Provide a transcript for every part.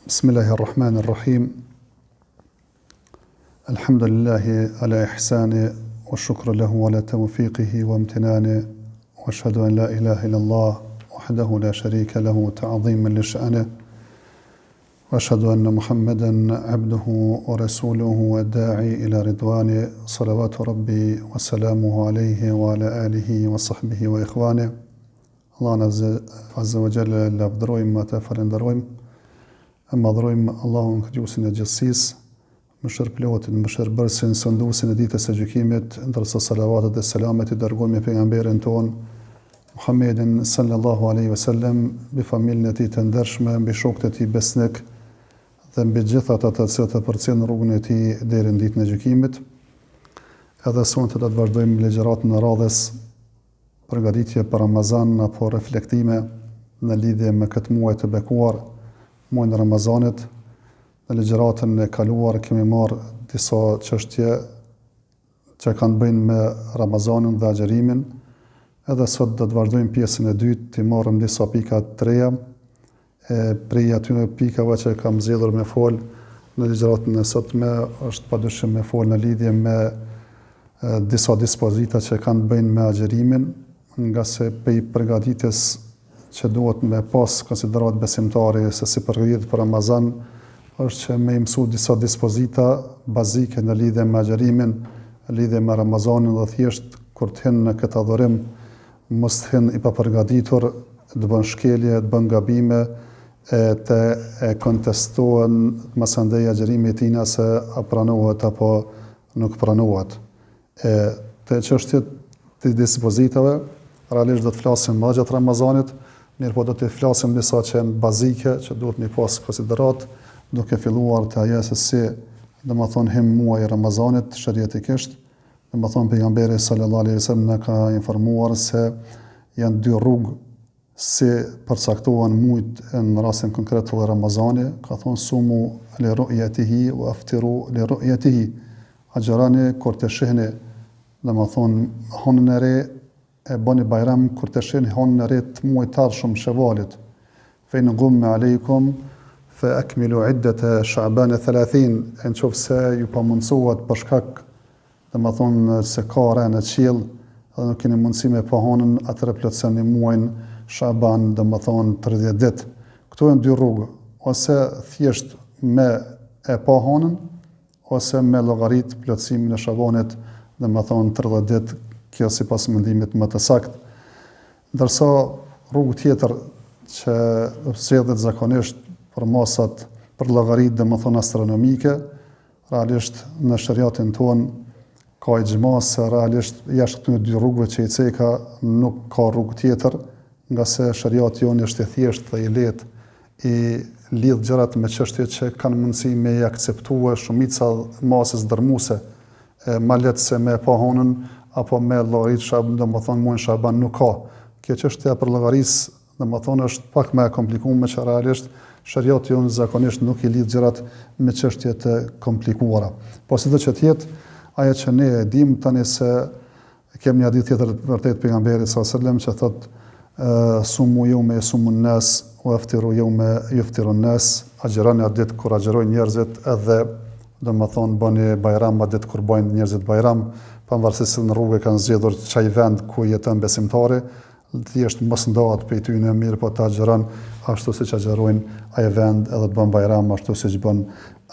Bismillahirrahmanirrahim. Alhamdulillahi ala ihsani wa shukru lahu ala tawfiqihi wa imtinani wa ashhadu an la ilaha illallah wahdahu la sharika lahu ta'dhiman li sha'nihi wa ashhadu anna Muhammadan abduhu wa rasuluhu wa da'i ila ridwani salawatu rabbi wa salamuhu alayhi wa ala alihi wa sahbihi wa ikhwani. Allah azza wa jalla lavdrojmë ata falenderojmë. E madhrojmë Allahun Krijuesin e gjithësisë, mëshirëplotin, mëshirëbërësin, sunduesin e ditës së gjykimit, ndërsa salavatet dhe selamet i dërgojmë me pejgamberin ton Muhammedin sallallahu alaihi wasallam, mbi familjen e tij të ndershme, mbi shokët e tij besnik dhe mbi gjithë ata të cilët e përcjellin rrugën e tij deri në ditën e gjykimit. Edhe sonte do të vazhdojmë ligjëratën e radhës përgatitje për Ramazan apo reflektime në lidhje me këtë muaj të bekuar, muajin e Ramazanit. Në ligjëratën e kaluar kemi marrë disa çështje që kanë bëjnë me Ramazanin dhe agjërimin. Edhe sot do të vazhdojmë pjesën e dytë, të marrim disa pika të reja. Prej atyre pikave që kam zgjedhur me fol në ligjëratën e sotme është padyshim me fol në lidhje me disa dispozita që kanë bëjnë me agjërimin, nga se prej përgatitjes që duhet me pas konsiderat besimtari se si përgatitet për Ramazan, është që me mësu disa dispozita bazike në lidhje me agjërimin, në lidhje me Ramazanin, dhe thjesht kur të hin në këtë adhurim, mos të hin i papërgatitur, të bën shkelje, të bën gabime, të kontestohen masandej agjërimi i tina se a pranohet apo nuk pranohet. Të çështjet të dispozitave, realisht do të flasim më gjatë Ramazanit, mirë po do të flasim disa që janë bazike, që duhet me pas konsiderat, duke filluar të ajo se si, domethënë him muaji i Ramazanit shariatikisht. Domethënë pejgamberi sallallahu alaihi wasallam na ka informuar se janë dy rrugë si përcaktohen muajt në rastin konkret të Ramazanit. Ka thonë sumu li ru'yatihi wa aftiru li ru'yatihi. Agjërani kur të shihni, domethënë honën e re, e bëni bajram kur të shihni honën e re të muajit të ardhshëm Shevalit. Fe in gumme aleikum fe akmilu iddata Sha'ban 30, në qoftë se ju pamundsohet për shkak, domethënë se ka rënë qiell dhe nuk keni mundësi me pa honën, atëherë plotësoni muajin Sha'ban, domethënë 30 ditë. Këto janë dy rrugë, ose thjesht me e pa honën, ose me llogarit plotësimin e Sha'banit, domethënë 30 ditë, kjo sipas mendimit më të saktë. Ndërsa rrugë tjetër që zgjedhet zakonisht për masat për llogarit domethënë astronomike, realisht në shariatin ton ka ixhma se realisht jashtë këtyre dy rrugëve që i ceka nuk ka rrugë tjetër, nga se shariati jonë është i thjeshtë dhe i lehtë, i lidh gjërat me çështje që kanë mundësi me i akceptue shumica masës dërmuese, ma lehtë se me pa honën apo me llogarit domethënë muajin Sha'ban nuk ka. Kjo çështja për llogarisë domethënë është pak më e komplikuar, që realisht shariati jonë zakonisht nuk i lidh gjërat me çështje të komplikuara. Po sido që të jetë, ajo që ne e dim tani se kemi një hadith tjetër vërtet pejgamberit sallallahu alajhi wasallam që thotë sumu yawma yasumun nas wa aftiru yawma yuftirun nas, agjëroni atë ditë kur agjërojnë njerëzit, edhe domethënë bëni bajram atë ditë kur bëjnë njerëzit bajram, pavarësisht se në rrugë kanë zgjedhur çaj vend ku jeton besimtari, thjesht mos ndahet prej tyre, mirë po ta agjeron ashtu siç agjerojnë ai vend, edhe të bën bajram ashtu siç bën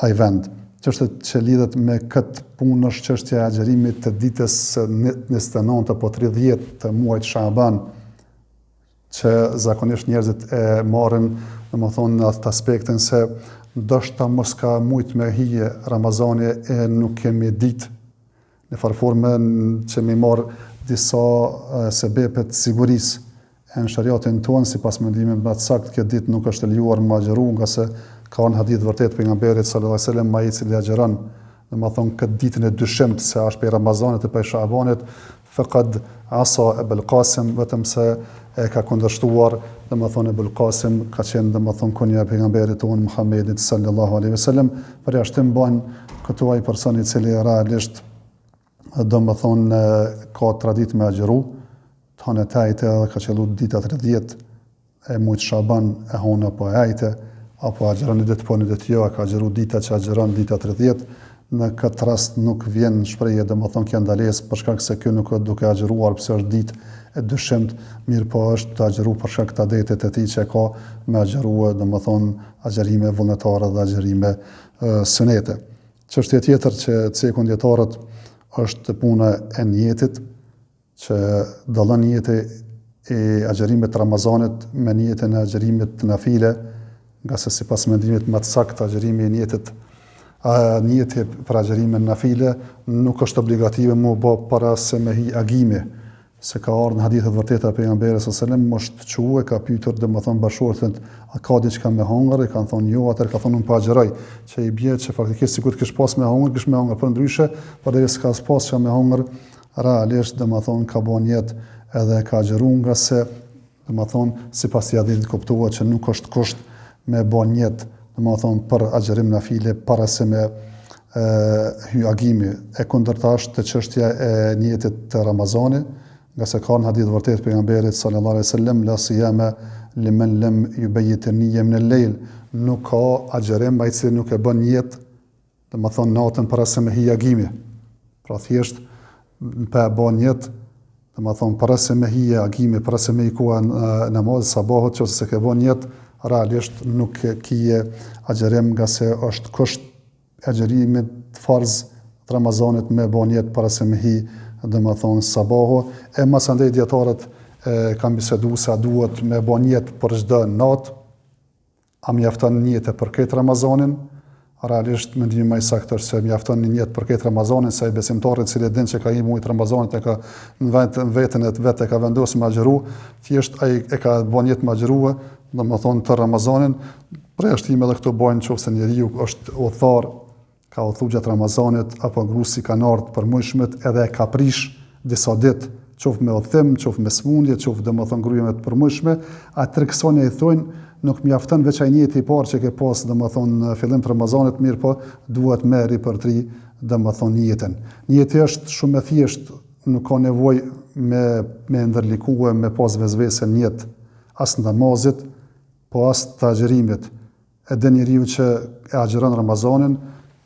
ai vend. Çështja që lidhet me këtë punë është çështja e agjerimit të ditës 29 apo 30 të muajit Sha'ban, që zakonisht njerëzit e marrin, domethënë në atë aspektin se ndoshta mos ka mujt me hije Ramazani e nuk kemi ditë, në farforme që mi marë disa sebepet sigurisë. Në shariatin tonë, sipas mendimit më të saktë, këtë ditë nuk është lejuar me agjëru, nga se ka në hadith vërtet pejgamberit sallallahu alajhi wasallam, ai i cili agjeron, domethënë këtë ditën e dyshimt se është për Ramazanit e për Sha'banit, faqad asa Abul Qasim, vetëm se e ka kundërshtuar, domethënë Abul Qasim ka qenë domethënë kunja e pejgamberit tonë Muhammedit sallallahu alajhi wasallam, përjashtim bën këtu ai person i cili realisht domethënë ka traditë me agjëru, të hanë tajte dhe ka qellu dita 30 e muajit Sha'ban e hanë apo e ajte, apo agjeron një ditë po një ditë jo, a ka agjeru dita që agjeron dita 30, në këtë rast nuk vjen shprehje domethënë kjo ndalesë për shkak se ky nuk është duke agjeruar pse është ditë e dyshimt, mirë po është të agjeru për shkak të adetit e tij që ka me agjeruar domethënë agjerime vullnetare dhe agjerime sunete. Çështja tjetër që cekun dietarët është puna e niyetit, që dallon niyeti e agjerimit të Ramazanit me niyetin e agjerimit të nafile, nga se sipas mendimit më të saktë agjerimi i niyetit niyeti për agjerimin nafile nuk është obligative mu bë para se me hi agimi, se ka ardhur në hadithe të vërteta e pejgamberit sallallahu alajhi wasallam, është çuë ka pyetur domethënë bashkëshortën, a ka diçka me hongër, i kanë thonë jo, atëherë ka thonë unë po agjeroj, që i bie që faktikisht sikur të kish pas me hongër, kish me hongër, por ndryshe, përderisa s'ka pas që me hongër, realisht domethënë ka bën jetë edhe ka agjeruar, nga se domethënë sipas i hadithit kuptohet që nuk është kusht me bën jetë domethënë për agjerim nafile para se me hy agimi. E kundërta është të çështja e niyetit të Ramazanit, nga se ka në hadith vërtet pejgamberit sallallahu alaihi wasallam, la siyama liman lam yubayyit an-niyya min al-layl, nuk ka agjerim ai i cili nuk e bën niyet, domethënë natën para se me hy agimi. Pra thjesht pa bën niyet, domethënë para se me hy agimi, para se me ikua namaz sabahut, nëse se ke bën niyet, realisht nuk kije agjerim, nga se është kusht agjerimit farz të Ramazanit me bën niyet para se me hy domethënë sabahu. E mas andaj dietarët kanë biseduar se a duhet me bën niyet për çdo natë, a mjafton niyet për këtë Ramazanin. Realisht mendimi më i saktë është se mjafton një niyet për këtë Ramazanin, sa i besimtarit i cili din që ka një muaj të Ramazanit e ka në veten e vet e ka vendosur me agjeru, thjesht ai e ka bën niyet me agjerua, domethënë të Ramazanin. Përjashtime edhe këto bojnë nëse njeriu është udhëtar, ka udhëtuar gjatë Ramazanit, apo grusi ka ardhur për muajshmet edhe e ka prish disa ditë, qoftë me udhëtim, qoftë me smundje, qoftë domethënë grujeme të përmuajshme, atëherë kësaj i thonë nuk mjafton veç ai niyeti i parë që ke pas domethënë në fillim të Ramazanit, mirë po duhet me ripërtri domethënë niyetin. Niyeti është shumë e thjeshtë, nuk ka nevojë me ndërlikue, me pas vezvese niyet as namazit, po as të agjerimit. Edhe njeriu që e agjeron Ramazanin,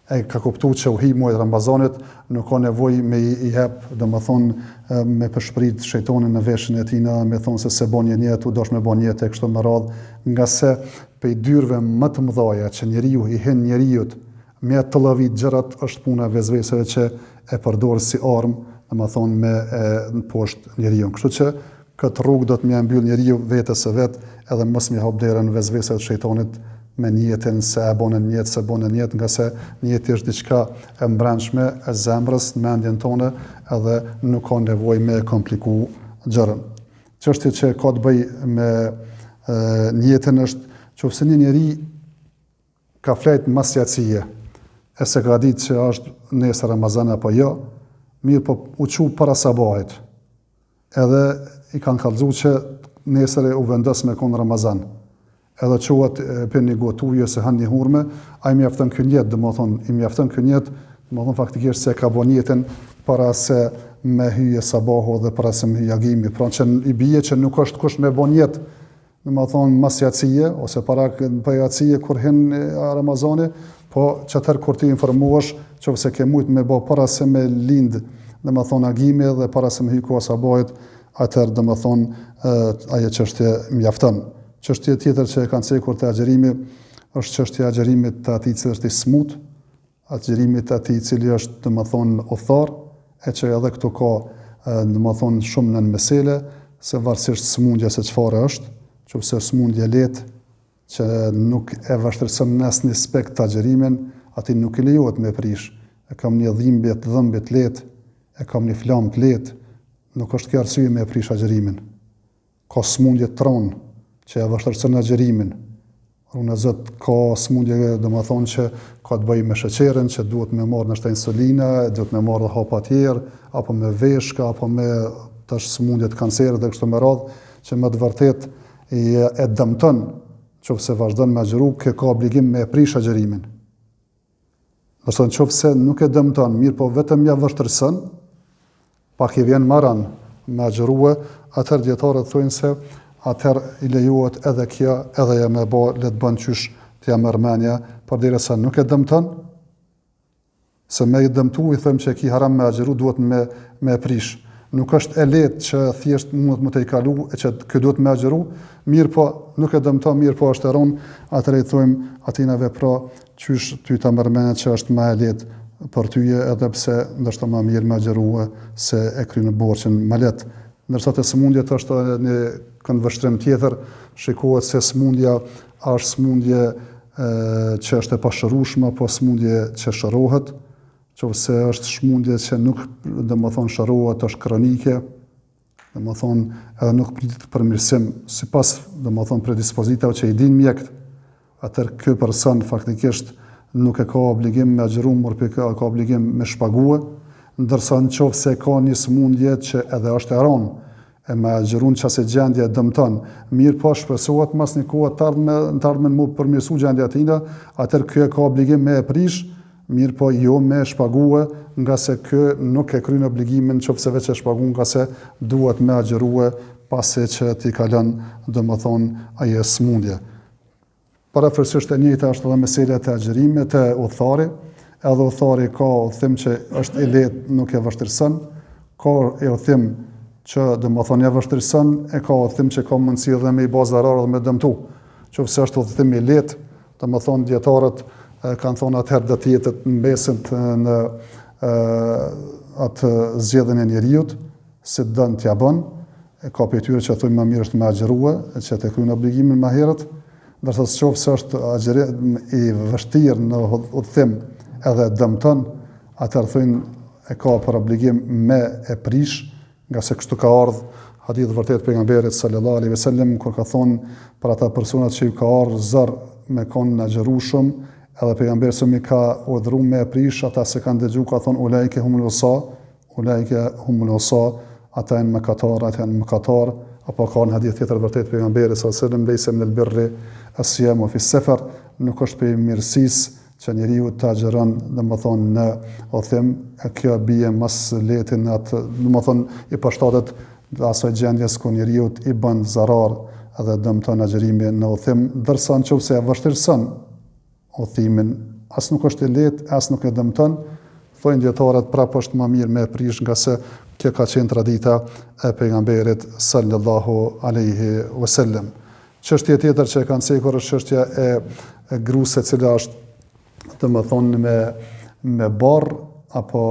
e ka kuptuar që u hi muaj Ramazanit, nuk ka nevojë me i hap, domethënë me përshprit shejtonin në veshën e tij, me thonë se bën një niyet, u dosh me bën niyet e kështu me radhë, nga se pe dyrve më të mëdha që njeriu i hin njeriut me të llavit gjërat është puna e vezveseve që e përdor si armë, domethënë me në poshtë njeriu. Kështu që këtë rrugë do të më mbyll njeriu vetes së vet, edhe mos më hap derën vezveseve të shejtonit me niyetin se e bën niyet, se bën niyet, nga se niyeti është diçka e mbrëmshme e zemrës, në mendjen tonë, edhe nuk ka nevojë me kompliku gjërën. Çështja që ka të bëjë me niyetin është nëse një njeri ka flejt masjacie, e se ka ditë që është nesër Ramazan apo jo, mirë po u çu para sabahit, edhe i kanë kallëzuar që nesër u vendos me kon Ramazan, edhe quhet për një gotuje se han një hurme, ai mjafton ky niyet, domethënë i mjafton ky niyet, domethënë faktikisht se ka bën niyetin para se me hyje sabahu dhe para se me hyje agimi, pra që i bie që nuk është kush me bën niyet, domethënë mas jacie ose para jacie kur hin Ramazani, po çatër kur ti informohesh nëse ke mujt me bë para se me lind, domethënë agimi dhe para se me hyj koha sabahit, atëherë domethënë ajo çështje mjafton. Çështja tjetër që e kanë cekur te agjerimi është çështja e agjerimit të atij që është i smut, agjerimit të atij i cili është domethënë udhëtar, e që edhe këtu ka domethënë shumë nën mesele, se varësisht smundja se çfarë është, nëse smundje lehtë që nuk e vështirëson në asnjë aspekt të agjerimin, atij nuk i lejohet me prish. E kam një dhimbje të dhëmbit lehtë, e kam një flamë të lehtë, nuk është kjo arsye me prish agjerimin. Ka smundje të rëndë që e vështirëson agjerimin. Unë zot ka smundje domethënë që ka të bëjë me sheqerin, që duhet me marrë nështë insulina, duhet me marrë hapa të tjerë, apo me veshka, apo me tash smundje të kancerit dhe kështu me radhë, që më të vërtet e dëmton, nëse vazhdon me agjeru, ka obligim me prish agjerimin. Nëse nëse nuk e dëmton, mirë po vetëm ja vështirëson, pak i vjen maran me agjerue, atëherë dietarët thonë se atëherë i lejohet edhe kjo, edhe ja me bë, le të bën qysh t'ja merr mendja, përderisa nuk e dëmton, se me i dëmtu i thëmë që ki haram me agjeru, duhet me prish. Nuk është e lehtë që thjesht mund të i kalu e që kë duhet me agjeru, mirë po nuk e dëmton, mirë po është e ronë, atëre i thujmë atina vepra qysh ty ta merr mendja që është më e lehtë për tyje, edhe pse ndoshta më mirë me agjeru se e kryen borxhin më lehtë. Ndërsa te sëmundjet është një këndvështrim tjetër, shikohet se sëmundja është sëmundje që është e pashërueshme, apo sëmundje që shërohet, qofse është sëmundje që nuk shërohet, është kronike, edhe nuk pritet përmirësim, sipas predispozitave që i din mjekët, atëherë ky person faktikisht nuk e ka obligim me agjeru, por ka obligim me shpague, ndërsa nëse ka një sëmundje që edhe është e rënë, e me agjerun qase gjendje e dëmton, mirë po shpresohet mas një kohë të ardhmen mu përmirësu gjendja tina, atëherë ky e ka obligim me e prish, mirë po jo me shpague, nga se ky nuk e kryen obligimin nëse veç e shpagun, nga se duhet me agjerue pasi që t'i ka lënë ajo sëmundje. Parafërsisht e njëjta është edhe mesela e agjerimit të udhëtari, edhe udhëtari ka udhëtim që është i lehtë, nuk e vështirëson, ka e udhëtim që e vështirëson, e ka udhëtim që ka mundësi edhe me i bë zarar dhe me dëmtu. Qofse është udhëtim i lehtë, dietarët kanë thonë atëherë do të jetë mbesët në atë zgjedhjen e njeriut, si dën t'ja bën, e ka për tyre që thujnë më mirë është me agjerue, e që të kryen obligimin më herët, ndërsa qofse është agjerim i vështirë në udhëtim edhe dëmton, atëherë thujnë e ka për obligim me e prish, nga se kështu ka ardhur hadith vërtet pejgamberit sallallahu alaihi wasallam, kur ka thonë për ata personat që ju ka ardhur zor me kon në agjerueshëm, edhe pejgamberi sa mi ka urdhëruar me prish, ata se kanë dëgju ka thonë ulaike humul usa, ata janë mëkatar, apo ka në hadith tjetër vërtet pejgamberi sallallahu alaihi wasallam, leysa min al-birri as-siyamu fi as-safar, nuk është për mirësisë që njeriu të agjeron në udhëtim, e kjo bie mas letin atë, i përshtatet asaj gjendjes ku njeriu i bën zarar edhe dëmton agjerimin në udhëtim, ndërsa nëse e vështirëson udhëtimin, as nuk është i lehtë, as nuk e dëmton, thojnë dietarët prapë është më mirë me prish, nga se kjo ka qenë tradita e pejgamberit sallallahu alaihi wasallam. Çështja tjetër që kanë cekur është çështja e gruas e cila është me barr, apo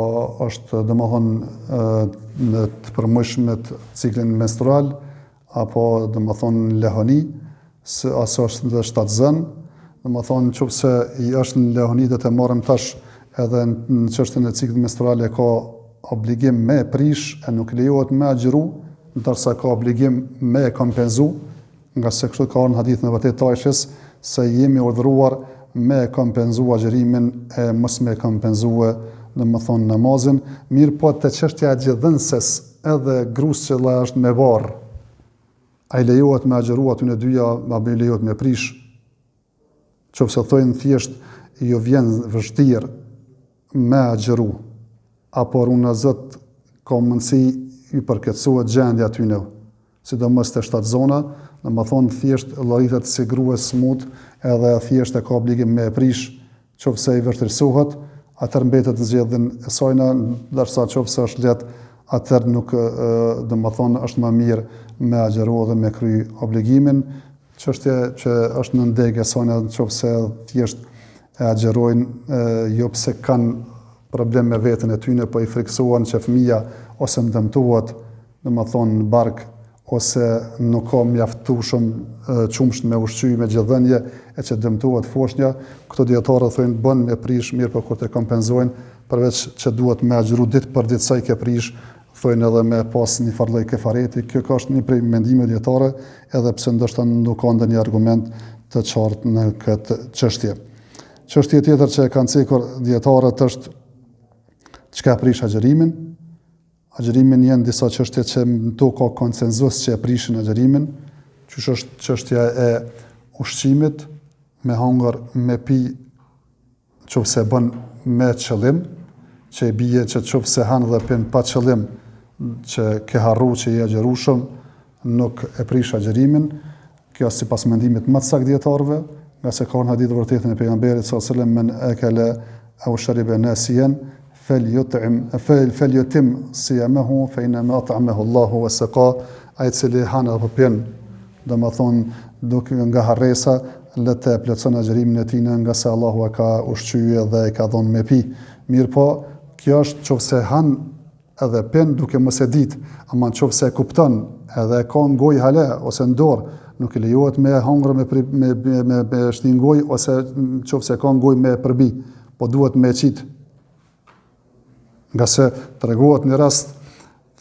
është në të përmëshmet ciklin menstrual, apo lehoni, aso është në shtatzën, nëse i është në lehoni dhe të marrim tash edhe në çështjen e ciklit menstrual e ka obligim me prish, e nuk lejohet me agjeru, ndërsa ka obligim me kompenzu, nga se kështu ka në hadith në vërtet të Aishës, se jemi urdhëruar me kompenzu agjerimin e mos me kompenzu namazin, mirë po të çështja e gjithdhënses edhe gruas që është me barr, ai lejohet me agjeru aty në dyja, apo lejohet me prish, qofse thojnë thjesht jo vjen vështirë me agjeru, apo runa zot ka mundësi i përketësohet gjendja aty në, sidomos te shtatzona, thjesht llojitet si grua smut, edhe thjesht e ka obligim me prish, qofse i vështirësohet, atëherë mbetet zgjedhjen e saj, ndërsa qofse është lehtë, atëherë nuk është më mirë me agjeru dhe me kry obligimin. Çështja që është në ndegje sona, nëse thjesht e agjerojnë, jo pse kanë problem me veten e tyre, po i friksohen që fëmia ose ndëmtohet, në bark, ose nuk ka mjaftueshëm qumsht me ushqy me gjithdhënie, e që dëmtohet foshnja, këto dietarë thonë bën me prish, mirë po kur të kompenzojnë, përveç që duhet me agjeru ditë për ditë sa i ke prish, thonë edhe me pas një farlloj kefareti. Kjo ka është një prej mendimeve dietare, edhe pse ndoshta nuk ka ndonjë argument të qartë në këtë çështje. Çështja tjetër që kanë cekur dietarët është çka prish agjerimin. Agjerimin janë disa çështje që to ka konsenzus që e prishin agjerimin, që është çështja e ushqimit, me hangër, me pi, qofse bën me qëllim, që i bie që qofse han dhe pin pa qëllim, që ke harru që i agjerueshëm, nuk e prish agjerimin. Kjo sipas mendimit më të saktë dietarëve, nga se ka në hadith vërtetën e pejgamberit sallallahu alaihi wasallam men akala aw shariba nasiyan falyutim siyamahu fa inma at'amahu Allahu wa saqa, ai cili han apo pjen, domethënë duke nga harresa, le të plotson agjërimin e tij nga se Allahu e ka ushqyer dhe e ka dhënë me pi. Mirë po, kjo është nëse han edhe pen duke mos e ditë, ama nëse e kupton edhe ka në gojë hala ose në dorë, nuk i lejohet me hangër me shtin gojë ose nëse ka në gojë me përbi, po duhet me qit. Nga se tregohet një rast,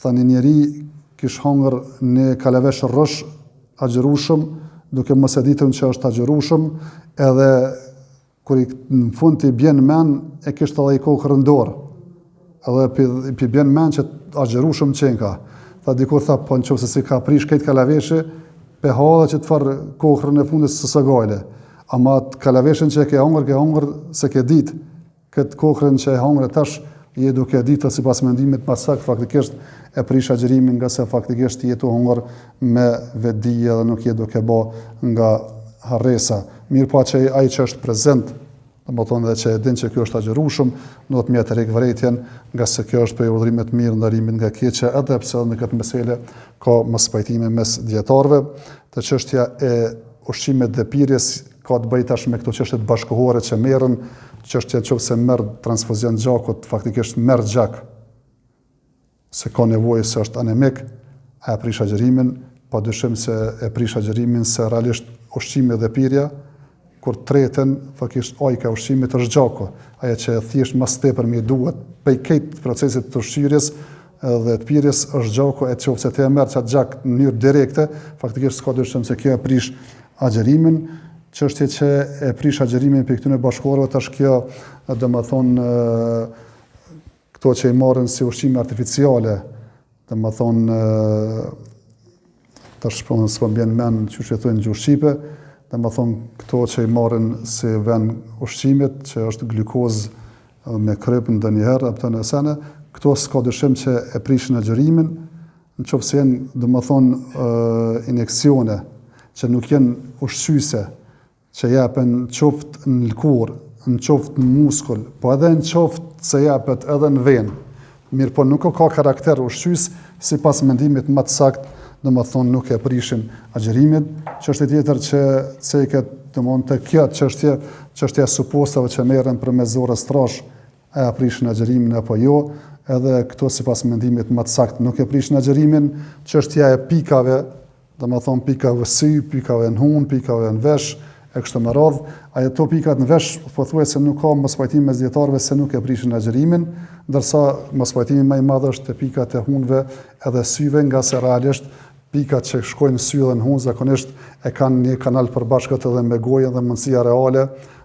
thani njeri kish hangër në kalavesh rrosh agjërushëm, duke mos e ditën që është agjërushëm, edhe kur në fund t'i bjen men e kishte edhe i kokër në dorë. Edhe pi bjen men që agjërushëm qenka. Tha dikur tha, po nëse si ka prish këtë kalaveshë, pe hadhe që të farë kokërën e fundit së gajle. Ama të kalaveshën që e ke hangër se ke ditë. Këtë kokërën që e hangër e tash, je duke ditë si pas mendimit më sakt, faktikisht e prish agjërimin nga se faktikisht jetu hangër me vetdije dhe nuk je duke ba nga harresa. Mirë pa që ai që është prezent, domethënë dhe që e din që kjo është agjërushëm, do të mjetë rikvërejtjen, nga se kjo është për udhërimet mirë ndarimin nga keqja, edhe pse në këtë mesele ka mos pajtime mes dietarëve, të çështja e ushqimet dhe pirjes ka të bëjë tash me këto çështje bashkëkohore që merren, çështja nëse merr transfuzion gjakut, faktikisht merr gjak, se ka nevojë se është anemik, e prish agjërimin, padyshim se e prish agjërimin se realisht ushqimi dhe pirja, kur treten, faktikisht ajka ushqimit është gjaku, ajo që thjesht mas tepër mi duhet, pej këtë procesit të ushqyrjes dhe të pirjes është gjaku, e nëse ti e merr çat gjak në mënyrë direkte, faktikisht s'ka dyshim se kjo e prish agjërimin. Çështja që e prish agjërimin për këtyre bashkëkohorëve tash kjo, domethënë këto që i marrin si ushqime artificiale, domethënë tash s'po mbien mend çuçi e thonë gjuhë shqipe, domethënë këto që i marrin si vend ushqimit, që është glukozë me kryp ndonjëherë apo në sene, këto s'ka dyshim që e prishin agjërimin, nëse janë domethënë injeksione që nuk janë ushqyese, që japen qoftë në lëkurë, në qoftë në muskull, po edhe në qoftë se japet edhe në venë. Mirë po nuk ka karakter ushqyes, si pas mendimit më të sakt, domethënë nuk e prishin agjërimin. Çështja tjetër që ceket, domethënë të kjo çështja supostave që merren përmes zorës trash, a prishin agjërimin apo jo, edhe këto si pas mendimit më të sakt nuk e prishin agjërimin. Çështja e pikave, domethënë pikave sy, pikave në hun, pikave në vesh, e kështu me radhë, ato pikat në vesh pothuajse nuk ka mos pajtim mes dietarëve se nuk e prishin agjërimin, ndërsa mos pajtimi më i madh është te pikat e hunve edhe syve, nga se realisht pikat që shkojnë në sy dhe në hun zakonisht e kanë një kanal përbashkët edhe me gojën dhe mundësia reale,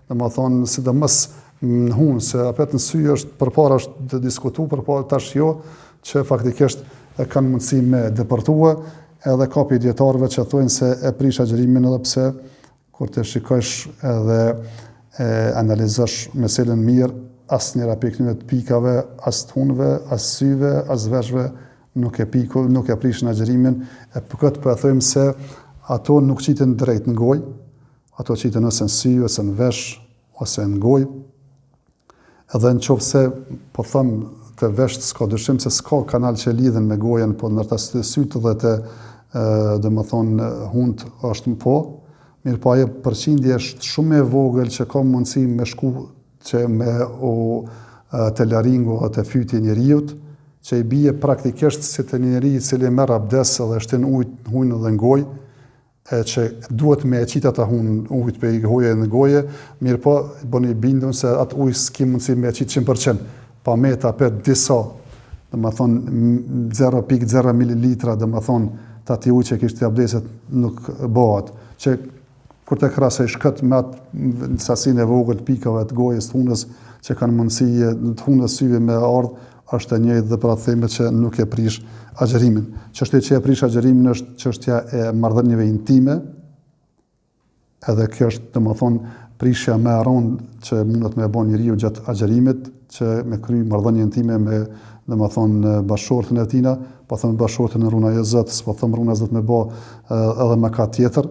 domethënë sidomos në hun, se apet në sy është përpara është të diskutuar, përpara tash jo, që faktikisht e kanë mundësi me depërtua, edhe ka pi dietarëve që thonë se e prish agjërimin edhe pse kur të shikosh edhe analizosh meselen mirë, asnjëra prej këtyre pikave, as të hunve, as syve, as veshve nuk e prishin agjërimin, e për këtë po e them se ato nuk qiten drejt në gojë, ato qiten ose në sy, ose në vesh, ose në gojë. Edhe nëse po them të vesht, s'ka dyshim se s'ka kanal që lidhen me gojën, po ndërta sytë dhe të domethënë hunt është më po. Mirë po ajo përqindje është shumë e vogël që ka mundësi me shku që me të laringu o të fyti njeriut, që i bie praktikisht si të njeri i cili merr abdes dhe shtin hujnë dhe në gojë, që duhet me e qita ta ujt për i hoje në goje, mirë po bëni bindun se atë ujë s'ki mundësi me e qitë 100%, pa me ta për disa, dhe më thonë 0.0 mililitra, dhe më thonë të ati ujë që kishtë të abdeset nuk bëhat, që kur të krasë e shkët me atë sasin e vogël të pikave të gojës të hunës që kanë mundësi të hunës syve me ardhë, është e njëjtë dhe për atë theme që nuk e prish agjërimin. Çështja që e prish agjërimin është çështja e marrëdhënieve intime, edhe kjo është domethënë prishja më e rëndë që mundet me bën njeriu gjatë agjërimit, që me kry marrëdhënie intime me domethënë bashkëshortën e tina, po them bashkëshortën e runa e Zotit, po them runa e Zotit me bë edhe mëkat tjetër,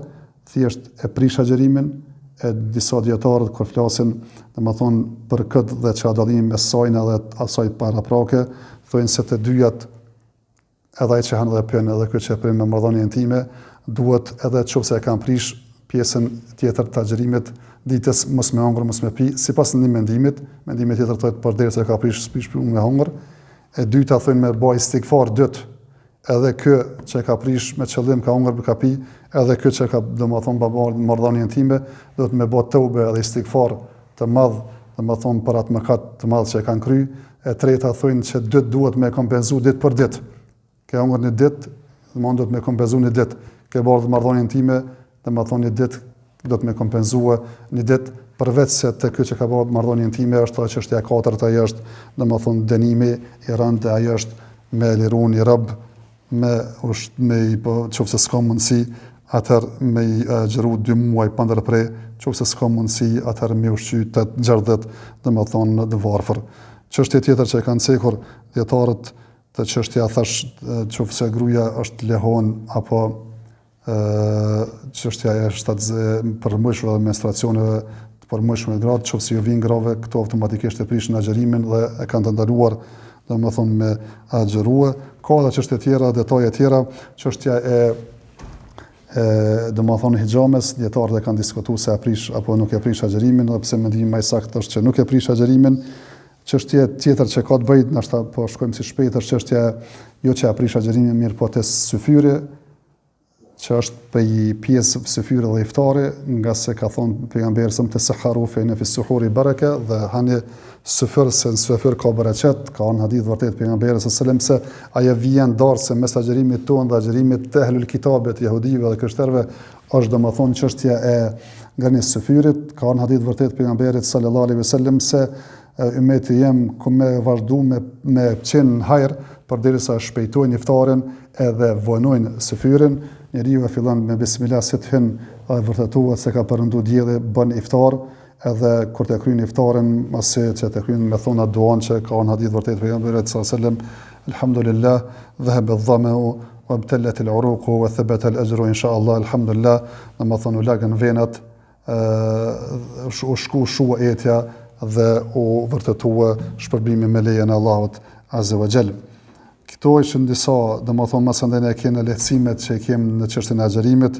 thjesht e prish agjërimin, e disa dietarët kur flasin, domethënë për këtë dhe çka dallim mes saj edhe asaj paraprake, thonë se të dyjat edhe ai që han dhe pjen edhe ky që prin me marrëdhënie intime, duhet edhe nëse e kanë prish pjesën tjetër të agjërimit ditës mos me hongër, mos me pi, sipas një mendimi tjetër thotë përderisa ka prish me hongër, e dyta thonë me bëj istighfar dyt. Edhe kë që ka prish me qëllim ka hongër ka pi, edhe kë që ka domethënë marrëdhënie intime, duhet me bë tëube edhe istighfar të madh, domethënë për atë mëkat të madh që e kanë kryer. E treta thonë që dyt duhet me kompenzu ditë për ditë. Ke hongër një ditë, domethënë duhet me kompenzu një ditë. Ke bërë marrëdhënie intime, domethënë një ditë do të me kompenzua një ditë, përveç se të ky që ka bërë marrëdhënie intime është ajo çështja e katërt, ajo është domethënë dënimi i rëndë, ajo është me liru një rob, me i po nëse s'ka mundësi, atëherë me i agjëru 2 muaj pa ndërprer, nëse s'ka mundësi, atëherë me ushqy 8-6 domethënë të varfër. Çështja tjetër që e kanë cekur dietarët të çështja thash nëse gruaja është lehon apo çështja e përmbushur dhe menstruacioneve të përmbushura në gradë, nëse ju vijnë grave, këto automatikisht e prishin agjërimin dhe e kanë të ndaluar domethënë me agjërua. Ka edhe çështje tjera, detaje tjera, çështja e domethënë hixhames, dietarët e kanë diskutuar se e prish apo nuk e prish agjërimin, edhe pse mendimi më i saktë është që nuk e prish agjërimin. Çështja tjetër që ka të bëjë, ndoshta po shkojmë si shpejt, është çështja jo që e prish agjërimin, mirë po te syfyri, që është për i pjesë syfyri dhe iftari, nga se ka thonë pejgamberi të saharu fe në fis-suhuri bareke, dhe hani syfyr se në syfyr ka bereqet, ka në hadith vërtet pejgamberi se ajo vjen darë se mes agjërimit tonë dhe agjërimit të ehlul kitabet, jehudive dhe krishterëve, është domethënë çështja e ngërnis syfyrit, ka në hadith vërtet pejgamberit sallallahu alaihi wasallam se ummeti jem ku me vazhdu me qenë hajër përderisa shpejtojnë iftarin edhe vojnojnë syfyrin. Njeriu e fillon me bismillah se të hyn dhe vërtetohet se ka përëndu dielli, bën iftar, edhe kur të kryen iftarin, masi që të kryen me thona duan që ka në hadith vërtet pejgamberit sallallahu alaihi wasallam, alhamdulillah, dhahaba adh-dhama'u wa ibtalat al-uruq wa thabata al-ajru inshallah, alhamdulillah, domethënë u lagën venat, u shku shua etja dhe u vërtetua shpërbimi me lejen e Allahut azza wa jall. Këto ishin disa, domethënë mas andaj ne kemi lehtësimet që kemi në çështjen e agjërimit,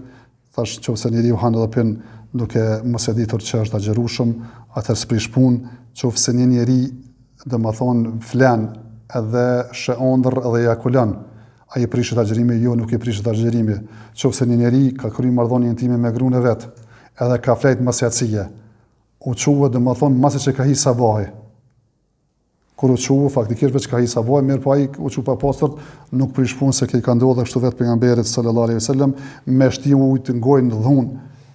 thash nëse njeriu han edhe pin duke mos e ditur që është agjërueshëm, atëherë s'prish punë, nëse një njeri domethënë flan edhe shë ëndër edhe ejakulon, ai prishet agjërimi, jo nuk i prishet agjërimi. Nëse një njeri ka kryer marrëdhënie intime me gruan e vet, edhe ka flejt mos jacie, u quhet domethënë masi që ka hi sabahi. Kur u quhet faktikisht veç ka hi sabahi, mirë po ai u quhet pa pastërt, nuk prish punë se ka ndodhur kështu vetë pejgamberit sallallahu alaihi wasallam me shtiu ujë të ngojë në dhunë.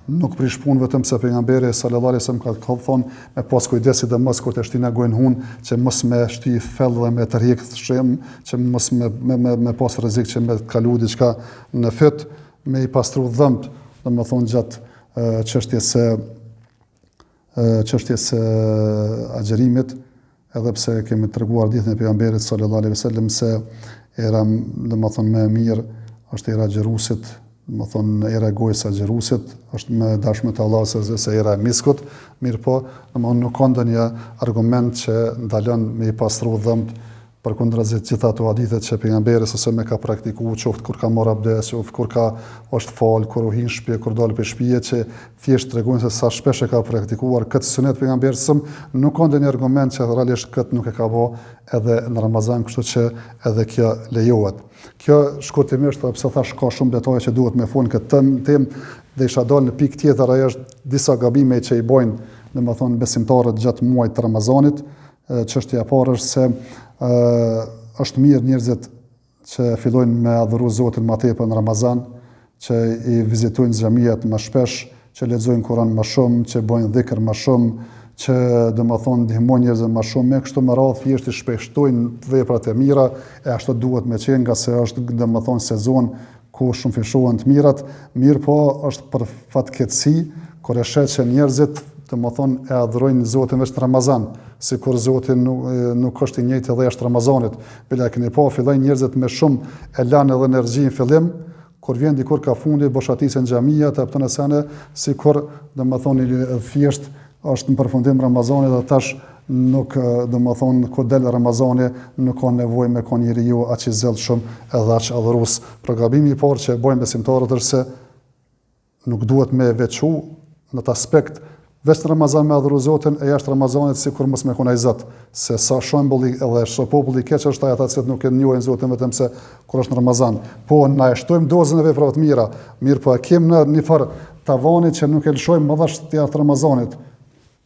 Nuk prish punë vetëm se pejgamberi sallallahu alaihi wasallam ka thonë me pas kujdes sidomos kur të shtin gojën hunë, që mos me shty fell dhe me tërheq shem, që mos me pas rrezik që me kalu diçka në fyt, me i pastru dhëmt, domethënë gjatë çështjes së agjërimit, edhe pse kemi treguar ditën e pejgamberit sallallahu alaihi wasallam se era domethënë më e mirë është era xherusit, domethënë era gojës së xherusit është më dashme te Allahu se era e miskut, mirë po, domethënë nuk ka ndonjë argument që ndalon me i pastru dhëmt, përkundrazi gjitha ato hadithe që pejgamberi ose me ka praktikuar, qoftë kur ka marrë abdes, qoftë kur ka është fal, kur u hin shtëpi, kur dal për shtëpi, që thjesht tregojnë se sa shpesh e ka praktikuar këtë sunet pejgamberi nuk ka ndonjë argument që realisht këtë nuk e ka bë edhe në Ramazan, kështu që edhe kjo lejohet. Kjo shkurtimisht, pse thash ka shumë detaje që duhet me fol këtë temë, dhe isha dalë në pikë tjetër, ajo është disa gabime që i bojnë, domethënë besimtarët gjatë muajit të Ramazanit. Çështja e parë është se është mirë njerëzit që fillojnë me adhuru Zotin më tepër në Ramazan, që i vizitojnë xhamiat më shpesh, që lexojnë Kur'an më shumë, që bëjnë dhikr më shumë, që domethënë ndihmojnë njerëzit më shumë, me kështu me radhë thjesht i shpeshtojnë veprat e mira, e ashtu duhet me qenë, nga se është domethënë sezon ku shumë fishohen të mirat, mirë po është për fatkeqësi kur e shet që njerëzit domethënë e adhurojnë Zotin veç në Ramazan, sikur Zoti nuk është i njëjtë edhe jashtë Ramazanit. Bile keni pa fillojnë njerëzit me shumë elan edhe energji në fillim, kur vjen dikur ka fundi boshatisën xhamia të apton sene sikur domethënë thjesht është në përfundim Ramazanit dhe tash nuk domethënë kur del Ramazani nuk ka nevojë me kon njeriu aq i zellshëm edhe aq adhurues. Gabimi i parë që bojnë besimtarët është se nuk duhet me veçu në të aspekt veç në Ramazan me adhuru Zotin e jashtë Ramazanit sikur mos me kon ai Zot, se sa shembulli edhe sa populli i keq është ata që nuk e njohin Zotin vetëm se kur është në Ramazan. Po na e shtojmë dozën e veprave të mira, mirë po e kem në një farë tavani që nuk e lëshojmë më dash të jashtë Ramazanit.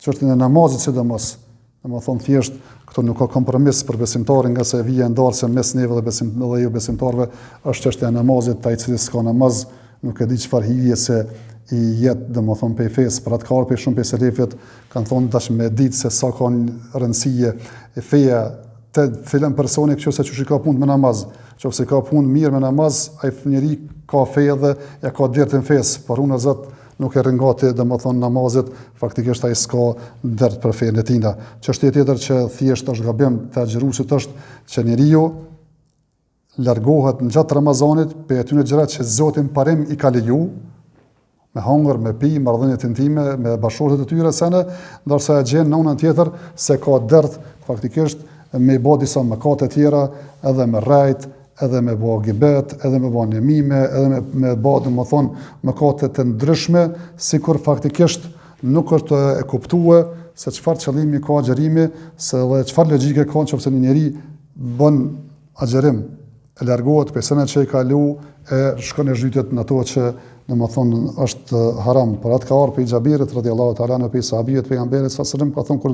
Çështën e namazit sidomos. Domethënë thjesht këtu nuk ka kompromis për besimtarin nga se vije ndarse mes neve dhe jo besimtarëve është çështja e namazit, ai i cili s'ka namaz nuk e di çfarë hije se i jetë domethënë pe fesë, për atë ka pe shumë pe selefët kanë thonë dash me ditë se sa ka rëndësie e feja te filan personi që se çuçi ka punë me namaz, nëse ka punë mirë me namaz, ai njeri ka fe dhe ja ka dertën fesë, por unë Zot nuk e rringati domethënë namazit, faktikisht ai s'ka dert për fenë e tina. Çështja tjetër që thjesht është gabim të agjëruesit është që njeriu largohet në gjatë Ramazanit për atyre gjërat që Zoti në parim i ka leju, me hangër, me pi, marrëdhëniet intime, me bashkëshortet e tyre sene, ndërsa e gjen në anën tjetër se ka dert faktikisht me bë disa mëkate të tjera, edhe me rrejt, edhe me bë gibet, edhe me bë nemime, edhe me bë domethënë mëkate të ndryshme, sikur faktikisht nuk është e kuptuar se çfarë qëllimi ka agjerimi, se edhe çfarë logjike ka nëse një njeri bën agjerim, e largohet prej sene që i ka lu, e shkon e zhytet në ato që domethënë është haram. Por atë ka ardhur pe Xhabirit radhiyallahu ta'ala në pe sahabët pejgamberit sallallahu alaihi wasallam ka thonë kur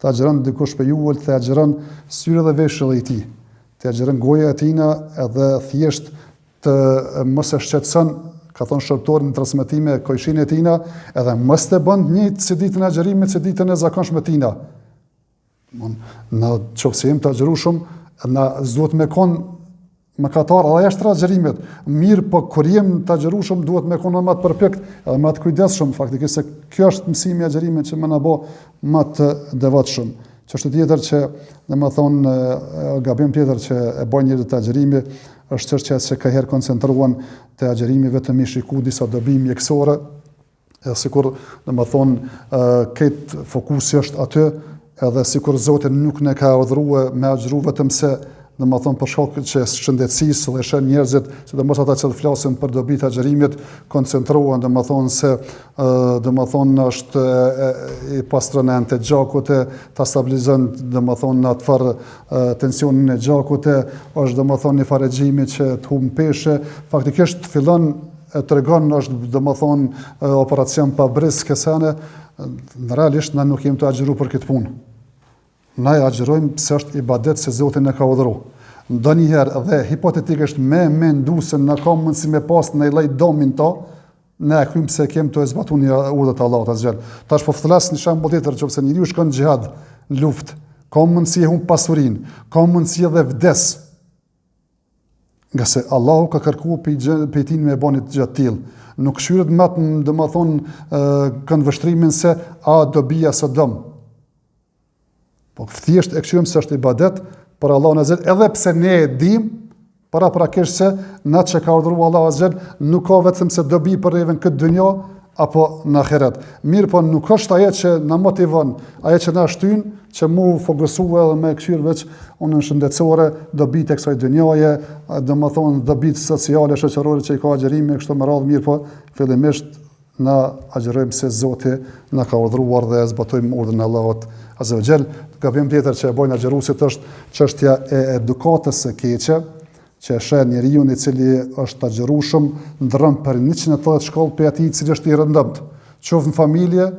të agjeron dikush pe ju, të agjeron syre dhe veshët e tij. Të agjeron goja e tina edhe thjesht të mos e shqetëson, ka thonë shërptorin në transmetime kojshin e tina, edhe mos të bën njëjtë si ditën e agjerimit, si ditën e zakonshme tina. Në çoftë jam të agjerueshëm, na duhet me kon mëkatar edhe jashtë agjerimit. Mirë, po kur jem të agjerueshëm duhet me kon më të përpikt edhe më të kujdesshëm, faktikisht se kjo është mësimi i agjerimit që më na bë më të devotshëm. Çështja tjetër që domethënë gabim tjetër që e bën njerëzit të agjerimi është çështja se ka herë koncentrohen te agjerimi vetëm i shiku disa dobi mjekësore, sikur domethënë këtë fokusi është aty, edhe sikur Zoti nuk ne ka urdhëruar me agjëru vetëm se domethënë për shkak të shëndetësisë dhe shën njerëzit, sidomos ata që flasin për dobitë e agjerimit, koncentrohen domethënë se domethënë është i pastronante gjakut, ta stabilizon domethënë atë far tensionin e gjakut, është domethënë një farexhimi që të humb peshë, faktikisht fillon tregon është domethënë operacion pa brisk kësane, realisht na nuk jemi të agjëruar për këtë punë. Na e agjerojmë se është ibadet se Zoti na ka urdhëruar. Ndonjëherë dhe hipotetikisht me mendu se na ka mundësi me pas në lloj domin to, ne e kryjmë se kem të zbatuar një urdhë të Allahut azhjal. Tash po flas në shembull tjetër, nëse njeriu shkon në xhihad, në luftë, ka mundësi humb pasurinë, ka mundësi edhe vdes. Nga se Allahu ka kërkuar pe tin me bëni të gjatë tillë. Nuk shyrët më domethënë kanë vështrimin se a do bija së dëm. Po thjesht e këshyrim se është ibadet për Allahun azhjal, edhe pse ne e dim paraprakisht se na që ka urdhëruar Allahu azhjal nuk ka vetëm se dobi për neve në këtë dynjë apo në ahiret. Mirë, po nuk është ajo që na motivon, ajo që na shtyn që mu fokusuar edhe me këshyr veç unën shëndetësore, dobitë e kësaj dynjaje, domethënë dobitë sociale, shoqërore që i ka agjerimi kështu me radhë. Mirë, po fillimisht na agjerojmë se Zoti na ka urdhëruar dhe zbatojmë urdhën e Allahut azza wa jall. Gabim tjetër që e bojnë agjeruesit është çështja e edukatës së keqe, që e sheh njeriu i cili është agjerueshëm ndron për 180 shkollë për atij i cili është i rëndëmt, qoftë në familje,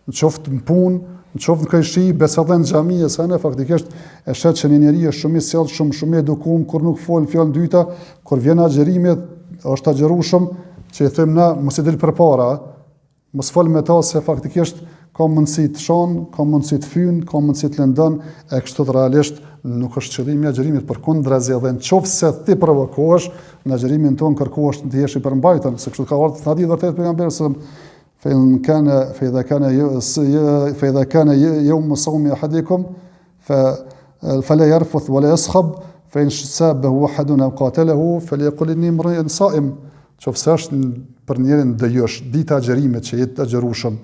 qoftë në punë, qoftë në këshi, besa dhe në xhami, sa ne faktikisht e sheh që një njeri është shumë i sjellshëm, shumë i edukuar, kur nuk fol fjalë dyta, kur vjen agjerimi është agjerueshëm, që i them na mos i del përpara, mos fol me ta se faktikisht ka mundësi të shon, ka mundësi të fyn, ka mundësi të lëndon, e kështu realisht nuk është qëllimi i agjerimit, përkundrazi edhe nëse ti provokohesh, në agjerimin ton kërkohesh të jesh i përmbajtur, se kështu ka ardhur hadith vërtet pejgamberi فإذا كان يوم صوم أحدكم فلا يرفث ولا يصخب فإن سابه أحد أو قاتله فليقل إني امرئ صائم Qofse është për njerin dëjosh, dita agjerimit që jetë agjerushëm,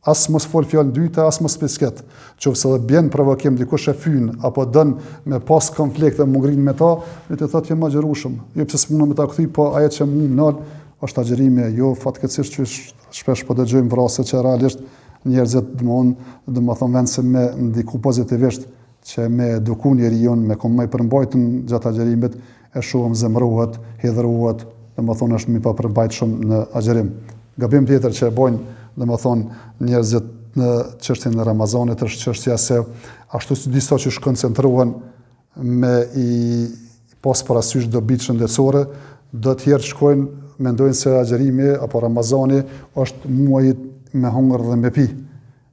as mos fol fjalën dyta, as mos pisket. Qofse dhe bjen provokim dikush e fyn apo don me pas konflikt dhe mungrin me ta, ne të thotë jam agjerushëm. Jo pse s'mundem me ta kthy, po ajo që mund nal është agjerimi, jo fatkeqësisht që shpesh po dëgjojmë vrasë që realisht njerëzit domethënë vend se me ndiku pozitivisht që me eduku njeriu, me komë përmbajtën gjatë agjerimit, e shumë zemërohet, hidhrohet, domethënë është më pa përmbajt shumë në agjerim. Gabim tjetër që e bojnë domethënë njerëzit në çështjen e Ramazanit është çështja se ashtu si disa që koncentrohen me i pas parasysh dobitë shëndetësore, do të tjerë shkojnë mendojnë se agjerimi apo Ramazani është muaji me hungër dhe me pi.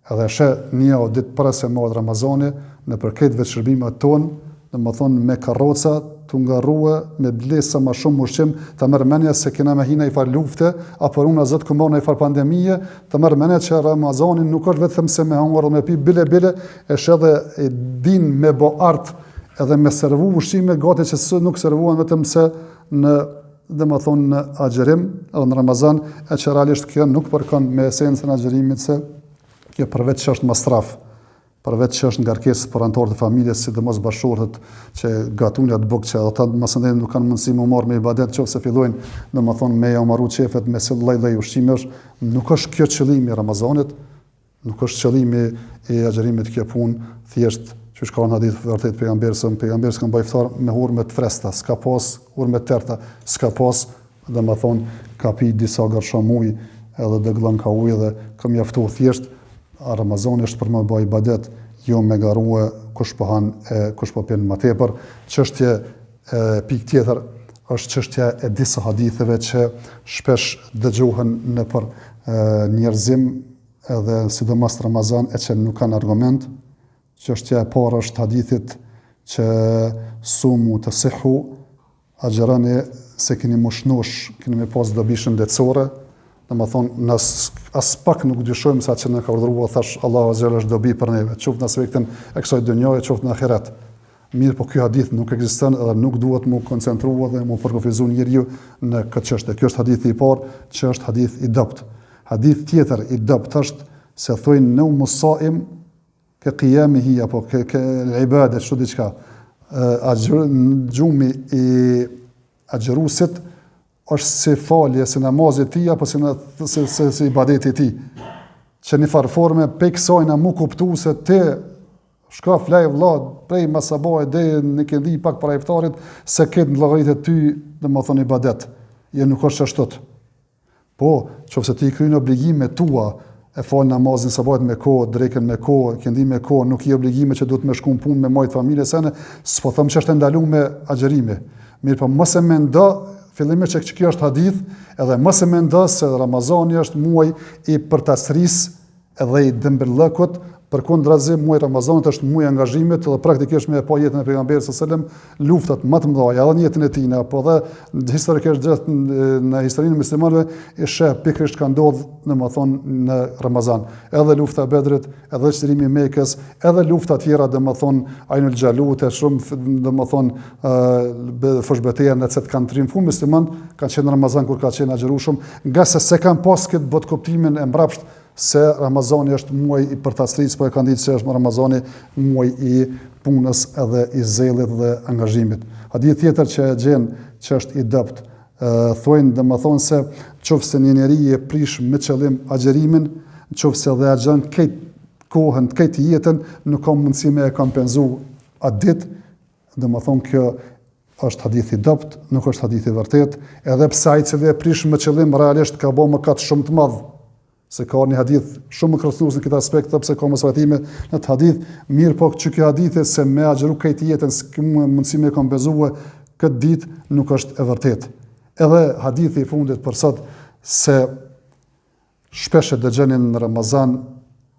Edhe shë një o ditë para se marrë Ramazani, në përket vetë shërbimet tonë, domethënë me karroca të ngarrua, me blesa më shumë ushqim, të merr mendja se kena me hina i far lufte, apo una zot ku morën i far pandemie, të merr mendja që Ramazani nuk është vetëm se me hungër dhe me pi, bile, është edhe e din me bo art edhe me servu ushqime gati që nuk servuan vetëm se në domethënë në agjerim edhe në Ramazan, e që realisht kjo nuk përkon me esencën e agjerimit se kjo përveç që është mastraf, përveç që është ngarkesë për anëtarët e familjes, sidomos bashkëshortët që gatujnë atë bukë që ata mësë nuk kanë mundësi më marrë me ibadet, nëse fillojnë domethënë me ja marru qefet me sill lloj ushqimesh, nuk është kjo qëllimi i Ramazanit, nuk është qëllimi i agjerimit kjo punë, thjesht që ka në hadith vërtet pejgamberi s'ka bëj iftar me hurme të fresta, s'ka pas hurme të terta, s'ka pas, domethënë ka pi disa gërsham ujë edhe dëgllën ka ujë dhe ka mjaftu thjesht. Ramazani është për më bëj ibadet, jo me garue kush po han e kush po pjen më tepër. Çështje pikë tjetër është çështja e disa haditheve që shpesh dëgjohen nëpër njerëzim edhe sidomos Ramazan e që nuk kanë argument. Çështja e parë është hadithit që sumu të sihu, agjerani se keni mushnosh, keni me pas dobi shëndetësore, domethënë as pak nuk dyshojmë se atë që na ka urdhëruar thash Allahu azza është dobi për neve, qoftë në aspektin e kësaj dhunjaje, qoftë në ahiret. Mirë, po ky hadith nuk ekziston edhe nuk duhet mu koncentrua dhe mu përkufizu njeriu në këtë çështje. Ky është hadithi i parë, që është hadith i dopt. Hadith tjetër i dopt është se thojnë në musaim ke qiyamihi apo ke ibadet çdo diçka. Gjumi i agjerusit është si falje, si namazit ti, apo si ibadeti ti. Që një farforme pe kësajna mu kuptu se ti shka flaj vlad, prej masabaj dhe në këndi pak para iftarit, se këtë në lagajt e ty dhe më thonë ibadet. Je nuk është qështot. Po, qofse ti i kryjnë obligime tua, e falë namazin sabajt me ko, dreken me ko, këndi me ko, nuk i obligime që du të me shku në punë me majtë familje sene, s'po thëmë që është ndalu me agjerimi. Mirë, po mëse me nda, fillimisht që kjo është hadith, edhe mëse me nda se Ramazani është muaj i përtasris edhe i dëmbërllëkut, përkundrazi muaj Ramazanit është muaj i angazhimit dhe praktikisht me pa jetën e pejgamberit sallallahu alajhi wasallam luftat më të mëdha, edhe në jetën e tij, apo dhe historikisht gjithë në historinë e muslimanëve e sheh pikërisht ka ndodhur domethënë në Ramazan. Edhe lufta e Bedrit, edhe çlirimi i Mekës, edhe lufta të tjera domethënë Ainul Jalut, shumë domethënë fushbetëja në të kanë triumfuar muslimanët, kanë qenë në Ramazan kur ka qenë agjerueshëm, nga se kanë pas këtë bot kuptimin e mbrapsht se Ramazani është muaj i përtasrisë, po e kanë ditë se është Ramazani muaj i punës edhe i zellit dhe angazhimit. Hadith tjetër që e gjen që është i dopt, thojnë domethënë se nëse një njeri e prish me qëllim agjerimin, nëse dhe agjon këtë kohën, këtë jetën, nuk ka mundësi me e kompenzu atë ditë, domethënë kjo është hadith i dopt, nuk është hadith i vërtet, edhe pse ai që e prish me qëllim realisht ka bërë mëkat shumë të madh. Se ka një hadith shumë më kërcënues në këtë aspekt, pse ka mosvajtime në të hadith, mirë po që kjo hadith se me agjeru këtë jetën s'ka mundësi me kompenzuar këtë ditë nuk është e vërtetë. Edhe hadithi i fundit për sot se shpesh e dëgjoni në Ramazan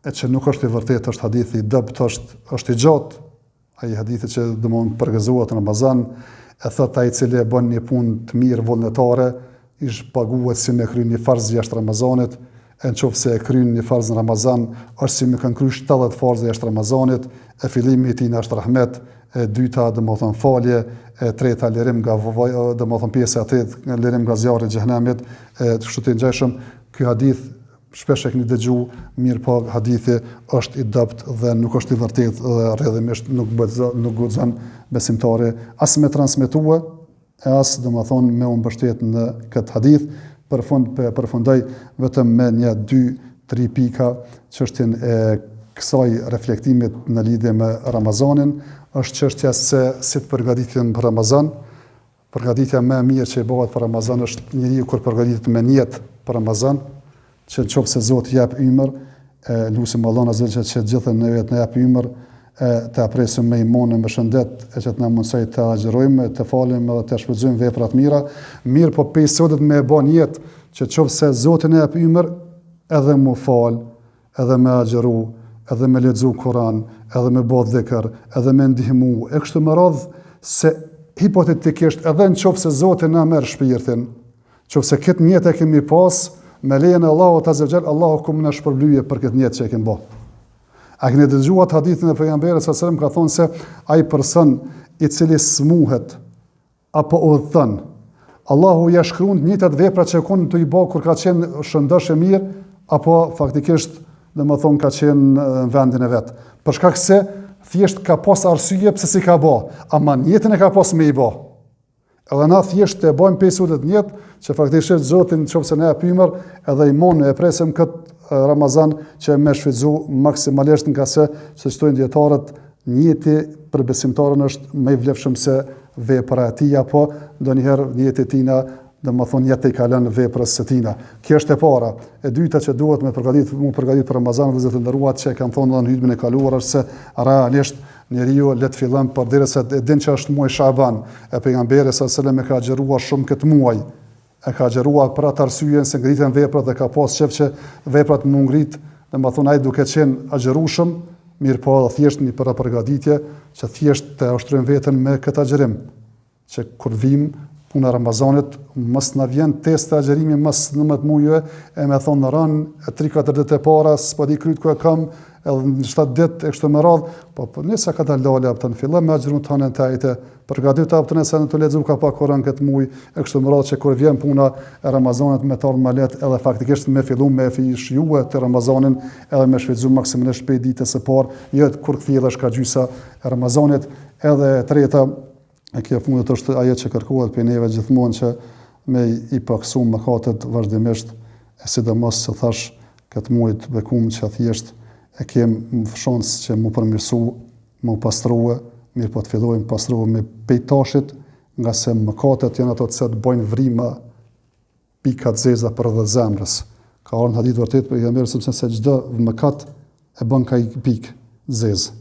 e që nuk është i vërtetë, është hadithi i dopt, është i gjatë, ai hadithi që domon përgëzohet në Ramazan, e thot ai i cili e bën një punë të mirë vullnetare, ish paguhet si me kryer një farz jashtë Ramazanit. Në qoftë se e kryen një farz në Ramazan, është si me kanë kryer 70 farze jashtë Ramazanit, e fillimi i tij është rahmet, e dyta domethënë falje, e treta lirim nga domethënë pjesa e tretë lirim nga zjarri i xhenemit, kështu të ngjashëm. Ky hadith shpesh e keni dëgjuar, mirë po hadithi është i dopt dhe nuk është i vërtetë dhe rrjedhimisht nuk guxon besimtari as me transmetue, as domethënë me u mbështet në këtë hadith. Përfundoj vetëm me 1, 2, 3 pika çështjen e kësaj reflektimit në lidhje me Ramazanin, është çështja se si të përgatiten për Ramazan. Përgatitja më e mirë që bëhet për Ramazan është njeriu kur përgatitet me niyet për Ramazan, që nëse Zoti jep ymër, lutim Allahun azza wa që gjithë ne vetë na jap ymër, të apresim me iman e me shëndet, e që të na mundsoj të agjërojmë, të falim dhe të shfrytëzojmë vepra të mira. Mirë po pe sotet me e bë niyet që nëse Zoti na jep ymër, edhe mu fal, edhe me agjëru, edhe me lexu Kur'an, edhe me bë dhikr, edhe me ndihmu, e kështu me radhë, se hipotetikisht edhe nëse Zoti na merr shpirtin, nëse këtë niyet e kemi pas, me lejen e Allahut azza wa jall, Allahu kum na shpërblyje për këtë niyet që e kemi bë. A keni dëgjuar hadithin e pejgamberit sallallahu alajhi wasallam, ka thonë se ai person i cili smuhet apo udhton, Allahu ja shkruan të njëjtat vepra që kanë të i bë kur ka qenë shëndosh e mirë, apo faktikisht domethënë ka qenë në vendin e vet. Për shkak se thjesht ka pas arsye pse si ka bë, ama njëtën e ka pas me i bë. Edhe na thjesht e bëjmë pesulet njët, që faktikisht Zotin nëse ne jap ymër, edhe imon e presim këtë Ramazan që me shfrytëzu maksimalisht, nga se thojnë dietarët, niyeti për besimtarin është më i vlefshëm se vepra e tij, apo ndonjëherë niyeti e tina domethënë jetë i kalon veprës së tina. Kjo është e para. E dyta që duhet me përgatit për Ramazan dhe të nderuar, që kanë thonë në hutbën e kaluar, është se realisht njeriu le të fillon përderisa e din që është muaj Shaban, e pejgamberi sallallahu alajhi wasallam e ka xheruar shumë këtë muaj. E ka xheruar për atë arsye se ngritën veprat dhe ka pas qef që veprat më ngrit, domethënë ai duke qenë agjërueshëm, mirë po thjesht një për përgatitje, që thjesht të ushtrojmë veten me këtë agjërim, që kur vim puna Ramazanit, mos na vjen test të agjërimi mos 19 muajve, e me thonë në rën 3-4 ditë e para, s'po di kryt ku e kam, edhe në 7 ditë e kështu me radhë, po nëse ka dalë lale apëtën, fillon me agjërum të hanën të ajte, përgatit apëtën e se në të lexu ka pa Kur'an këtë muaj, e kështu me radhë që kur vjen puna e Ramazanit me të ardhmë ma letë, edhe faktikisht me fillu me fishjue të Ramazanin, edhe me shfrytëzu maksimalisht 5 ditës së parë, jo kur kthjellesh ka gjysa e Ramazanit. Edhe e treta, e kjo fundit është ajo që kërkohet për neve gjithmonë, që me i paksu mëkatet vazhdimisht, e sidomos se thash këtë muaj të bekum që thjesht e kem shansë që mu përmirësu, mu pastruhe, mirë po të fillojmë pastruhe me pejtashit, nga se mëkatet janë ato që të bojnë vrima pikat zeza për dhe zemrës. Ka arën hadith vërtet për pejgamberi se çdo mëkat e bën ka i pikë zezë.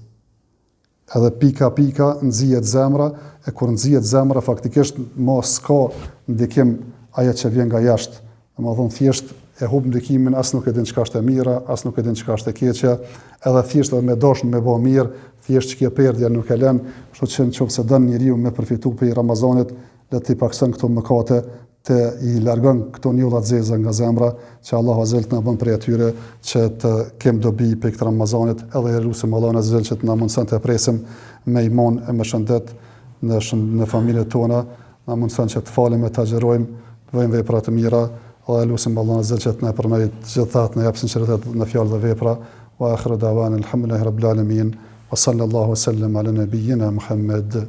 Edhe pika nxihet zemra, e kur nxihet zemra faktikisht mos ka ndikim ajo që vjen nga jashtë. Domethënë thjesht e hub ndikimin, as nuk e din çka është e mira, as nuk e din çka është e keqja, edhe thjesht edhe me dashur me bë mirë, thjesht që kjo perdja nuk e lën, kështu që nëse don njeriu me përfitu për Ramazanit, le të pakson këto mëkate, të i largon këto njolla të zeza nga zemra, që Allahu azza na bën prej atyre që të kem dobi për këtë Ramazanit, edhe lutem Allahun azza që të na mundson të presim me iman e me shëndet në familjet tona, na mundson që të falim e të agjërojmë, të bëjmë vepra të mira. Dhe lutim Allahun azza që të na pranoj të gjithat, na jap sinqeritet në fjalë dhe vepra. Wa akhiru da'wana alhamdulillahi rabbil alamin wa sallallahu sallam ala nabiyyina Muhammad.